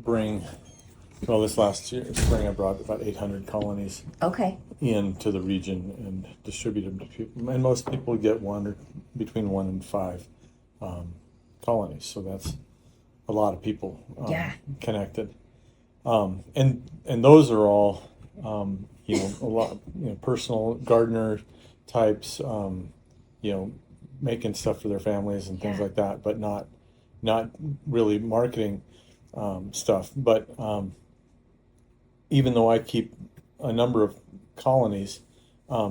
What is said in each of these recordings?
bring, well, this last year, spring, I brought about 800 colonies Okay. into the region and distribute them to people. And most people get between 1 and 5 colonies. So that's a lot of people connected. And those are all, a lot, personal gardener types, making stuff for their families and things like that, but not really marketing stuff. But even though I keep a number of colonies,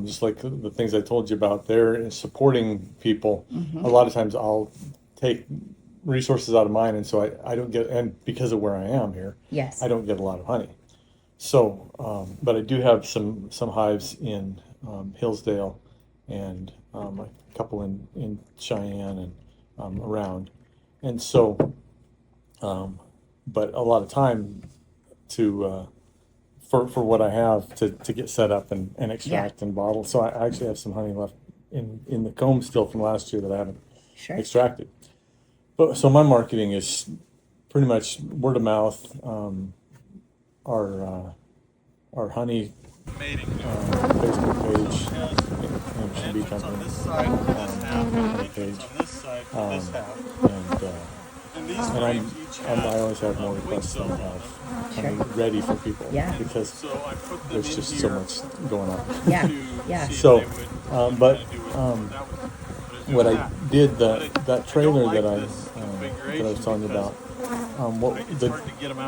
just like the things I told you about, they're supporting people. A lot of times I'll take resources out of mine, and so I don't get, and because of where I am here, I don't get a lot of honey. So, but I do have some hives in Hillsdale and a couple in Cheyenne and around. And so, but a lot of time for what I have to get set up and extract and bottle. So I actually have some honey left in the comb still from last year that I haven't extracted. But so my marketing is pretty much word of mouth. Our honey Facebook page, Hampshire Bee Company page, and I always have more requests than I have honey ready for people because there's just so much going on. So, what I did, that trailer that I was telling you about, the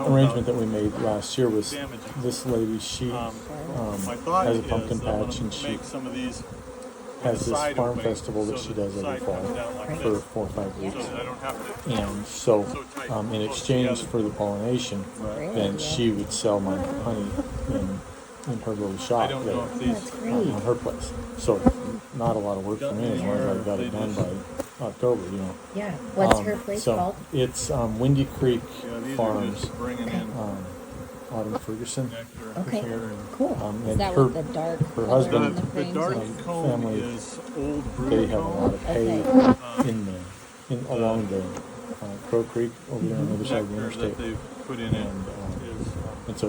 arrangement that we made last year was this lady, she has a pumpkin patch, and she has this farm festival that she does every fall for 4 or 5 weeks. And so in exchange for the pollination, then she would sell my honey in her little shop there on her place. So not a lot of work for me as long as I got it done by October, Yeah. What's her place called? It's Windy Creek Farms, out in Ferguson. Okay. Cool. Is that with the dark her color husband, on the frames? family, they have a lot of hay along the Crow Creek over there on the other side of the interstate. And so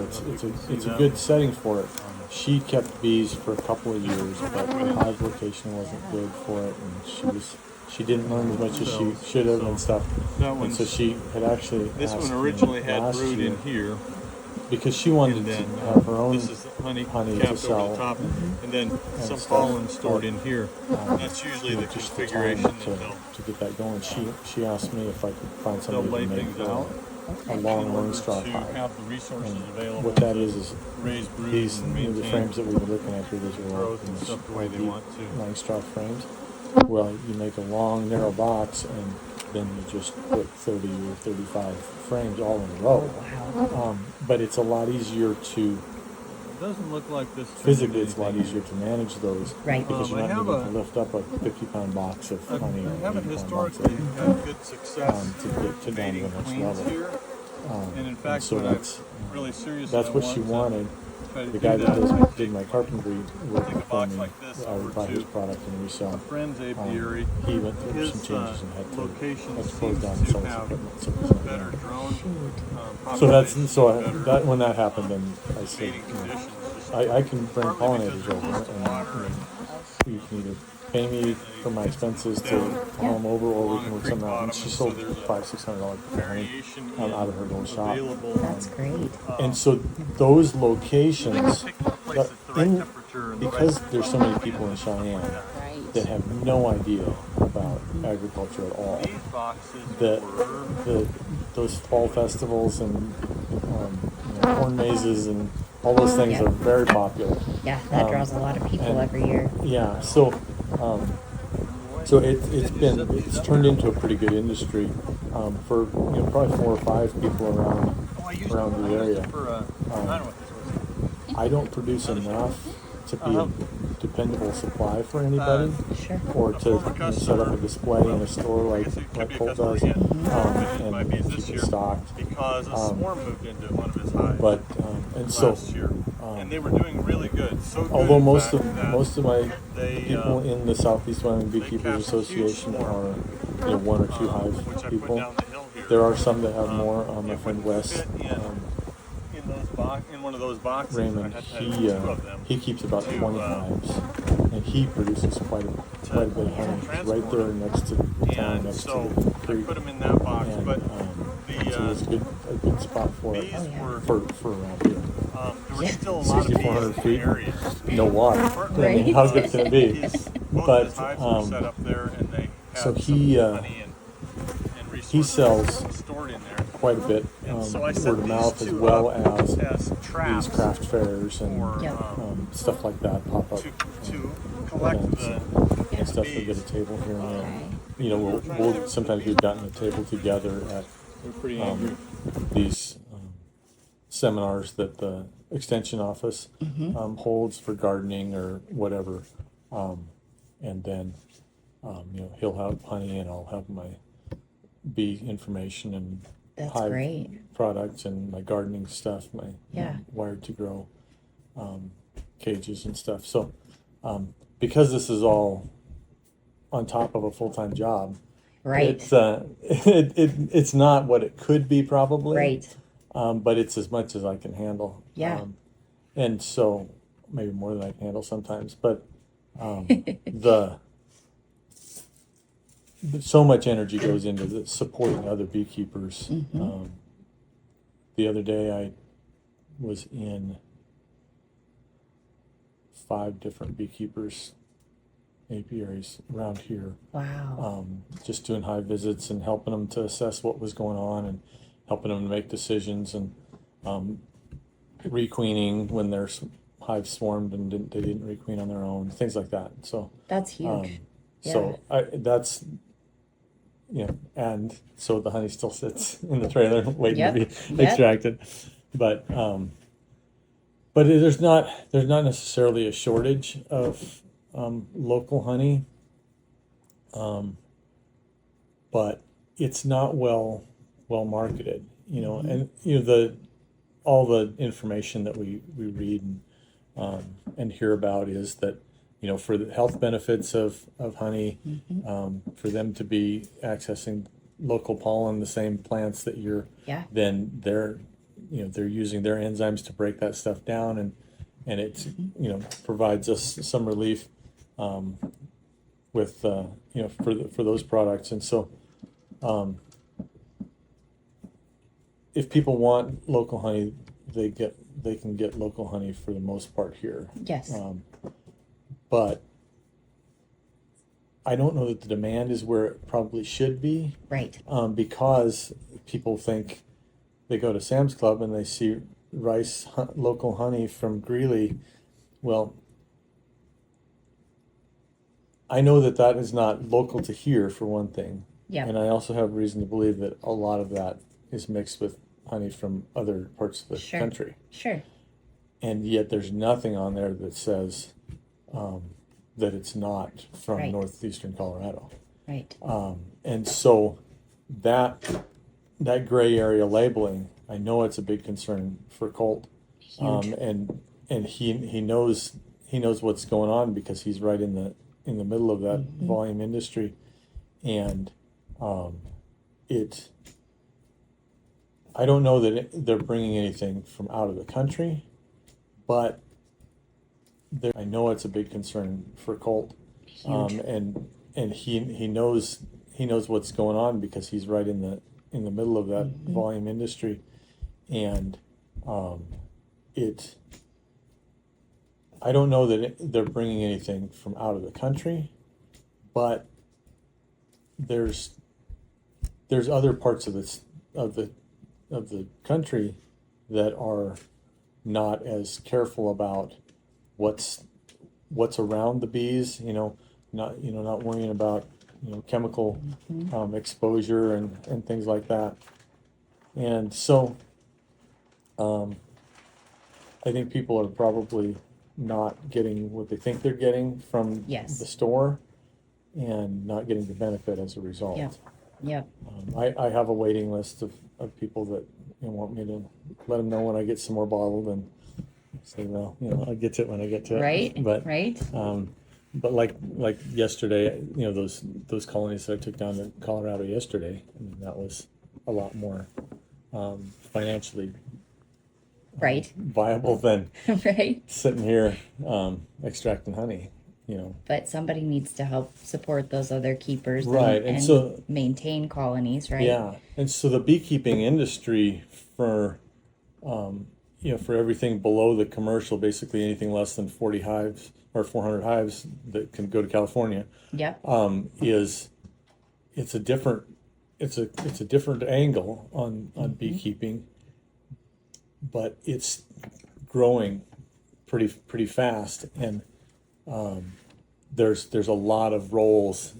it's a good setting for it. She kept bees for a couple of years, but the hive location wasn't good for it, and she didn't learn as much as she should have and stuff. And so she had actually this asked one originally me had last brood year, in here, because she wanted to have her own this is honey to capped sell, over the top, and then some stuff. pollen stored in here. That's usually the just the configuration time that to get that going. She asked me if I could find they'll somebody lay to make things out. a long wing straw To hive. have the resources And available. what that is raise brood these and the maintain frames that we were looking at here, those are all growth and stuff the way they want to. long straw frames. Well, you make a long, narrow box, and then you just put 30 or 35 frames all in a row. But it's a lot easier to, It doesn't look like this. physically it's a lot easier to manage those. Right. Because you're I not have needing to lift up a 50-pound box of honey. I or haven't 80-pound box historically of, had good success to get to down to the mating next queens level. here. And in fact, so when that's I'm really serious, that's I what want she to wanted. try to The do guy that that, did my carpentry work take a for box me, like this I over would buy his to product and a resell. friend's apiary. He went through His some changes and had to location close down seems some to of his have equipment. So it's not better there. drone So that's better that when that happened, then I said, mating conditions. I can bring Partly pollinators because over, there's water and you can either pay me for my expenses to haul them over, or we can work something out. And she sold $500-600 per honey variation out of her little shop. available. That's great. And so those locations, Pick the place at the right in, temperature and the because right there's so many people in Cheyenne Right. that have no idea about agriculture at all, these boxes that were those fall festivals and corn mazes and all those things are very popular. Yeah, that draws a lot of people and- every year. Yeah, so it's turned into a pretty good industry for probably 4 or 5 people around the area. I don't produce enough to be a dependable supply for anybody, Sure. or to set up a display in a store like Colt does, and keep it stocked. because a swarm moved into one of his hives But and so, last year, and they were doing really good. So good, although in most fact, of that my they, people in the Southeast Wyoming they Beekeepers kept a huge Association swarm, are 1 or 2 which I hive put people. down the hill here. There are some that have more. My friend Wes fit in of those boxes. Raymond, I had two of them. he keeps about to, 20 hives, and he produces quite a bit of honey. He's right there next to the town, And next so to the I creek. put them in that box, And, but so it's a good spot for it, bees were for around here. there was still a lot of 6,400 bees in feet, the area. no water. I mean, how good can it be? Both But his hives were set up there, and they had so some he honey and he sells stored in there. quite a bit, So I word set of mouth, these as two well up as as traps these craft fairs and for stuff like that pop up. to collect And stuff. We get a bees. table here and there. Okay. You know, we'll sometimes we've gotten a table together at these seminars that the extension office holds for gardening or whatever, and then you know, he'll have honey and I'll have my bee information and That's hive great. products and my gardening stuff, my Yeah. wired to grow cages and stuff. So because this is all on top of a full-time job, Right. it's not what it could be probably, Right. but it's as much as I can handle. Yeah. And so maybe more than I can handle sometimes, but the so much energy goes into supporting other beekeepers. The other day I was in 5 different beekeepers apiaries around here, Wow. just doing hive visits and helping them to assess what was going on and helping them to make decisions and requeening when their hives swarmed and they didn't requeen on their own, things like that. So That's huge. so that's, you know, and so the honey still sits in the trailer waiting to be extracted, but there's not necessarily a shortage of local honey, but it's not well marketed, you know, and you know all the information that we read and hear about is that, you know, for the health benefits of honey, for them to be accessing local pollen, the same plants that you're, then they're using their enzymes to break that stuff down, and it's, you know, provides us some relief with you know, for those products. And so if people want local honey, they can get local honey for the most part here. Yes. But I don't know that the demand is where it probably should be. Right. Because people think they go to Sam's Club and they see local honey from Greeley. Well, I know that is not local to here, for one thing. Yeah. And I also have reason to believe that a lot of that is mixed with honey from other parts of the country. Sure. And yet there's nothing on there that says that it's not from northeastern Colorado. Right. And so that gray area labeling, I know it's a big concern for Colt. Huge. And he knows what's going on because he's right in the middle of that volume industry. And I don't know that they're bringing anything from out of the country, but I know it's a big concern for Colt. And he knows what's going on because he's right in the middle of that volume industry. And I don't know that they're bringing anything from out of the country, but there's other parts of the country that are not as careful about what's around the bees, not worrying about, chemical exposure and things like that. And so I think people are probably not getting what they think they're getting from the store and not getting the benefit as a result. Yep. I have a waiting list of people that want me to let them know when I get some more bottled and say, well, I'll get to it when I get to it. Right. But right. But like yesterday, those colonies that I took down to Colorado yesterday, I mean, that was a lot more financially Right. viable than Right. sitting here extracting honey, you know. But somebody needs to help support those other keepers Right, and so maintain colonies, right? yeah, and so the beekeeping industry for for everything below the commercial, basically anything less than 40 hives or 400 hives that can go to California, Yep. is it's a different it's a different angle on beekeeping, but it's growing pretty fast, and there's a lot of roles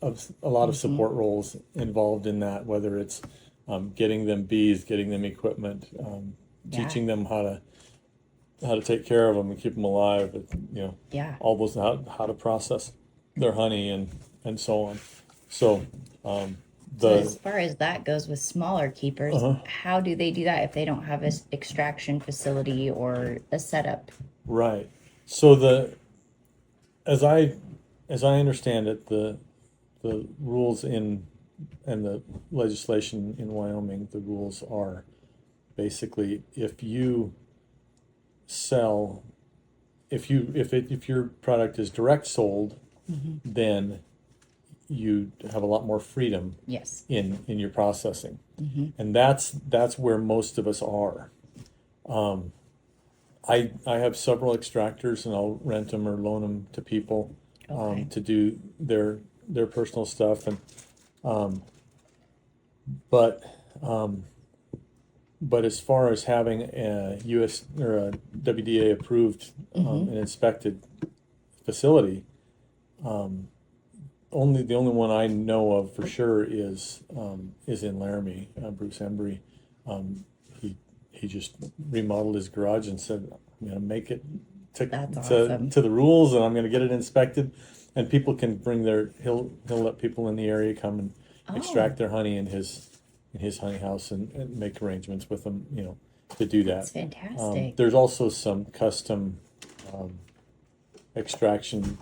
a lot of support roles involved in that, whether it's getting them bees, getting them equipment, teaching them how to take care of them and keep them alive, Yeah. all those how to process their honey and so on. So So as far as that goes with smaller keepers, how do they do that if they don't have an extraction facility or a setup? right. So as I understand it, the rules and the legislation in Wyoming, the rules are basically if you sell, if your product is direct sold, then you have a lot more freedom Yes. in your processing, and that's where most of us are. I have several extractors, and I'll rent them or loan them to people Okay. to do their personal stuff, and but as far as having a US or a WDA approved and inspected facility, the only one I know of for sure is in Laramie. Bruce Embry, he just remodeled his garage and said, I'm going to make it That's awesome. to the rules, and I'm going to get it inspected, and people can bring he'll let people in the area come and extract their honey in his honey house and make arrangements with them, to do that. That's fantastic. There's also some custom extraction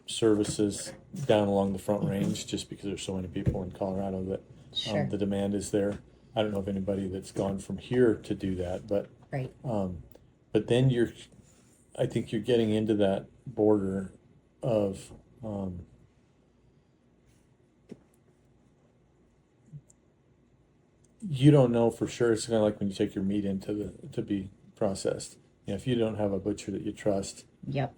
services down along the Front Range, just because there's so many people in Colorado that Sure. the demand is there. I don't know of anybody that's gone from here to do that, but Right. but then I think you're getting into that border of you don't know for sure. It's kind of like when you take your meat to be processed. If you don't have a butcher that you trust, Yep.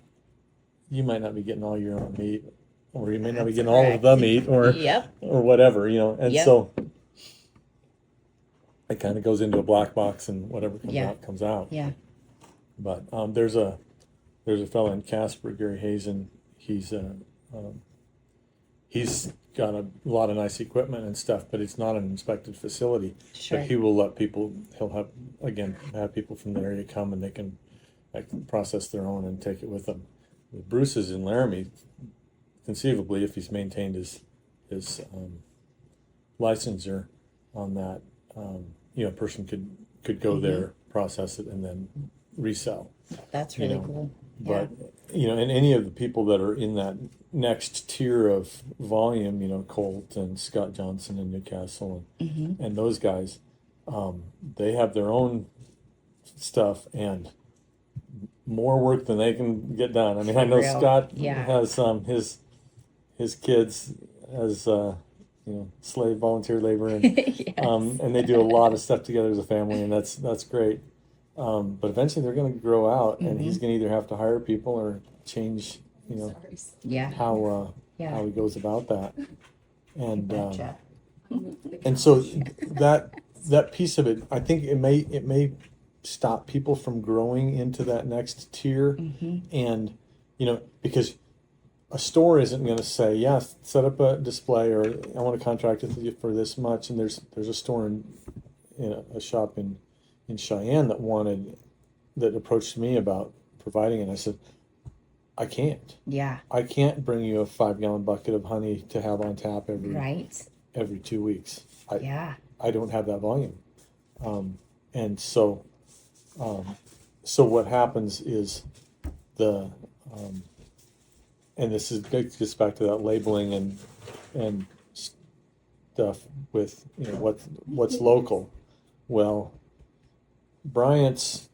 you might not be getting all your own meat, or you may not be That's getting all of the meat, or Yep. or whatever, and Yep. so it kind of goes into a black box, and whatever comes Yeah. out comes out. Yeah. But there's a fellow in Casper, Gary Hazen. He's got a lot of nice equipment and stuff, but it's not an inspected facility. Sure. But he will let people. He'll have people from the area come, and they can process their own and take it with them. Bruce is in Laramie. Conceivably, if he's maintained his licensure on that, a person could go there, process it, and then resell. That's really cool. Yeah. But and any of the people that are in that next tier of volume, Colt and Scott Johnson in Newcastle and those guys, they have their own stuff and more work than they can get done. I mean, I know Real. Scott Yeah. has his kids as slave volunteer labor, and Yes. and they do a lot of stuff together as a family, and that's great. But eventually they're going to grow out, and he's going to either have to hire people or change, Yeah. how Yeah. he goes about that. And Gotcha. and so that piece of it, I think it may stop people from growing into that next tier, and because a store isn't going to say, yeah, set up a display, or I want to contract with you for this much. And there's a store in a shop in Cheyenne that approached me about providing it. I said, I can't. Yeah. I can't bring you a 5-gallon bucket of honey to have on tap Right. every 2 weeks. Yeah. I don't have that volume. And so what happens is and this gets back to that labeling and stuff with what's local. Well, Bryant's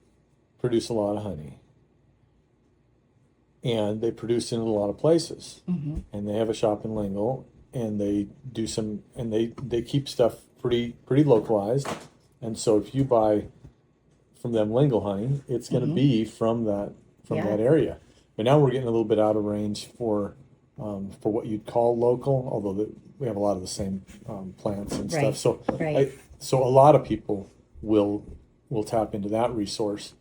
produce a lot of honey, and they produce in a lot of places, and they have a shop in Lingle, and they do some, and they keep stuff pretty localized, and so if you buy from them Lingle honey, it's going to be from that Yeah. area. But now we're getting a little bit out of range for what you'd call local, although we have a lot of the same plants and Right, stuff. So right. so a lot of people will tap into that resource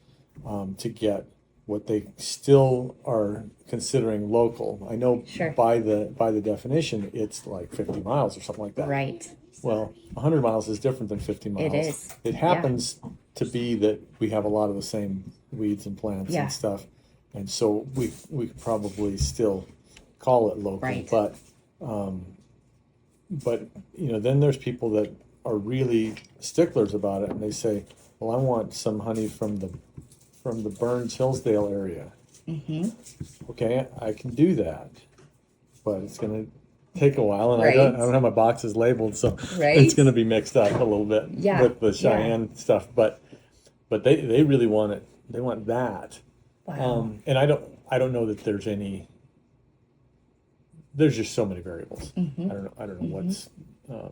to get what they still are considering local. I know Sure. by the definition, it's like 50 miles or something like that. Right. Well, 100 miles is different than 50 miles. It is. It Yeah. happens to be that we have a lot of the same weeds and plants Yeah. and stuff, and so we could probably still call it local. Right. But then there's people that are really sticklers about it, and they say, "Well, I want some honey from the Burns Hillsdale area." Okay, I can do that, but it's going to take a while, and I Right. don't have my boxes labeled, so Right. it's going to be mixed up a little bit Yeah, with the yeah. Cheyenne stuff. But they really want it. They want that. Wow. And I don't know that there's any. There's just so many variables. I don't know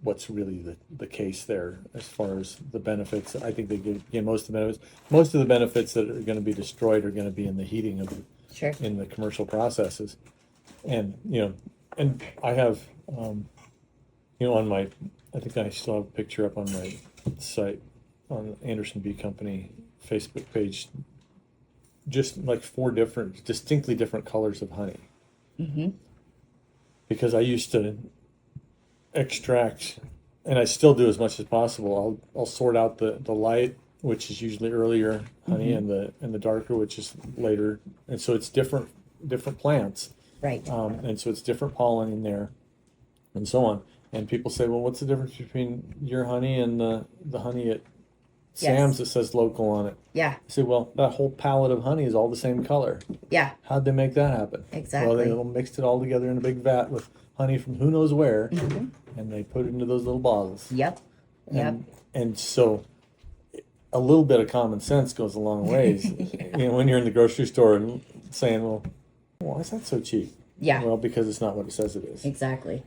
what's really the case there as far as the benefits. I think they get most of the benefits. Most of the benefits that are going to be destroyed are going to be in the heating of Sure. in the commercial processes. And and I have on my, I think I still have a picture up on my site on Anderson Bee Company Facebook page, just like 4 distinctly different colors of honey. Because I used to extract, and I still do as much as possible. I'll sort out the light, which is usually earlier honey, and the darker, which is later, and so it's different plants, Right. and so it's different pollen in there, and so on. And people say, well, what's the difference between your honey and the honey at Sam's that says local on it? Yeah. I say, well, that whole palette of honey is all the same color. Yeah. How'd they make that happen? Exactly. Well, they all mixed it all together in a big vat with honey from who knows where, and they put it into those little bottles. Yep. Yep. And so a little bit of common sense goes a long ways. When you're in the grocery store and saying, well, why is that so cheap? Yeah. Well, because it's not what it says it is. Exactly.